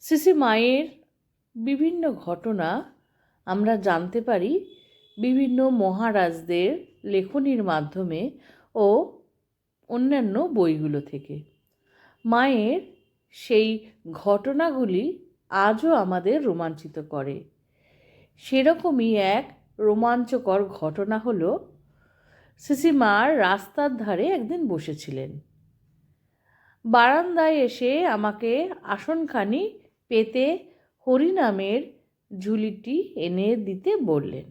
শ্রী মায়ের বিভিন্ন ঘটনা আমরা জানতে পারি বিভিন্ন মহারাজদের লেখনীর মাধ্যমে ও অন্যান্য বইগুলো থেকে। মায়ের সেই ঘটনাগুলি আজও আমাদের রোমাঞ্চিত করে। সেরকমই এক রোমাঞ্চকর ঘটনা হলো, শ্রীমার রাস্তার ধারে একদিন বসেছিলেন। বারান্দায় এসে আমাকে আসনখানি পেতে হরিনামের ঝুলিটি এনে দিতে বললেন।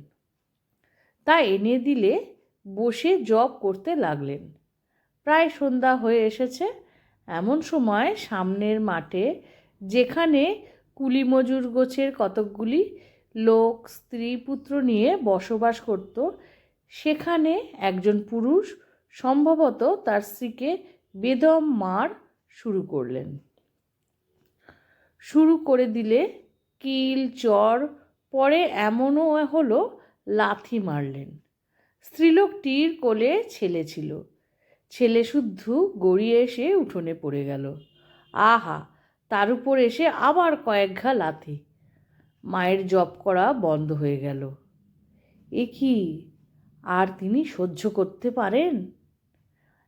তা এনে দিলে বসে জপ করতে লাগলেন। প্রায় সন্ধ্যা হয়ে এসেছে। এমন সময় সামনের মাঠে, যেখানে কুলি মজুর গোছের কতকগুলি লোক স্ত্রী পুত্র নিয়ে বসবাস করত, সেখানে একজন পুরুষ সম্ভবত তার স্ত্রীকে বেদম মার শুরু করলেন। শুরু করে দিলে কিল চর, পরে এমনও হলো লাথি মারলেন। স্ত্রীলোকটির কোলে ছেলে ছিল। ছেলে শুদ্ধ গড়িয়ে এসে উঠোনে পড়ে গেল। আহা, তার উপর এসে আবার কয়েক ঘা লাথি। মায়ের জপ করা বন্ধ হয়ে গেল। এ কি আর তিনি সহ্য করতে পারেন?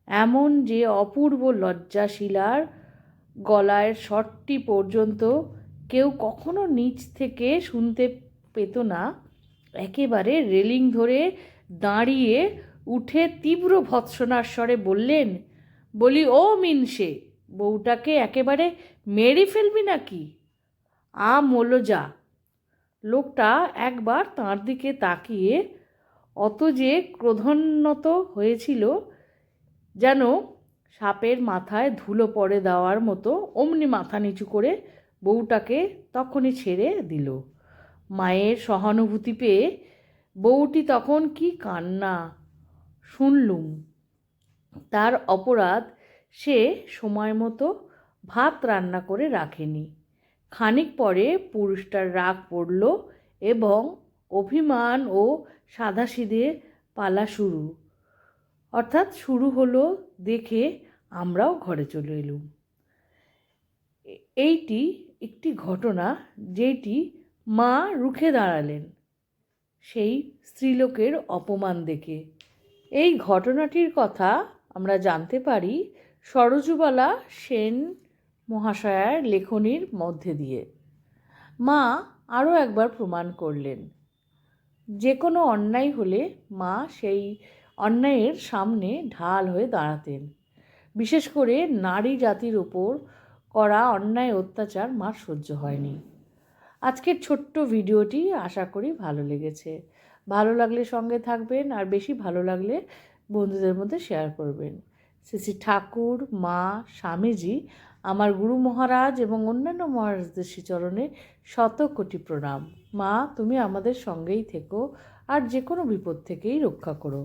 এমন যে অপূর্ব লজ্জাশীলার গলায় স্বরটি পর্যন্ত কেউ কখনো নিচ থেকে শুনতে পেত না, একেবারে রেলিং ধরে দাঁড়িয়ে উঠে তীব্র ভৎসনার স্বরে বললেন, বলি ও মিনসে, বউটাকে একেবারে মেরে ফেলবি নাকি? মোলো যা। লোকটা একবার তাঁর দিকে তাকিয়ে অত যে ক্রোধোন্নত হয়েছিল, যেন সাপের মাথায় ধুলো পড়ে দেওয়ার মতো, অমনি মাথা নিচু করে বউটাকে তখনই ছেড়ে দিল। মায়ের সহানুভূতি পেয়ে বউটি তখন কি কান্না শুনলুম। তার অপরাধ, সে সময় মতো ভাত রান্না করে রাখেনি। খানিক পরে পুরুষটার রাগ পড়ল এবং অভিমান ও সাধাসিধে পালা শুরু, অর্থাৎ শুরু হলো দেখে আমরাও ঘরে চলে এলুম। এইটি একটি ঘটনা, যেটি মা রুখে দাঁড়ালেন সেই স্ত্রীলোকের অপমান দেখে। এই ঘটনাটির কথা আমরা জানতে পারি সরোজবালা সেন মহাশয়ার লেখনীর মধ্যে দিয়ে। মা আরও একবার প্রমাণ করলেন, যে কোনো অন্যায় হলে মা সেই অন্যায়ের সামনে ঢাল হয়ে দাঁড়াতেন। বিশেষ করে নারী জাতির ওপর করা অন্যায় অত্যাচার মার সহ্য হয়নি। আজকের ছোট্ট ভিডিওটি আশা করি ভালো লেগেছে। ভালো লাগলে সঙ্গে থাকবেন, আর বেশি ভালো লাগলে বন্ধুদের মধ্যে শেয়ার করবেন। শ্রী শ্রী ঠাকুর, মা, স্বামীজি, আমার গুরু মহারাজ এবং অন্যান্য মহারাজদের শ্রীচরণে শত কোটি প্রণাম। মা, তুমি আমাদের সঙ্গেই থেকো আর যে কোনো বিপদ থেকেই রক্ষা করো।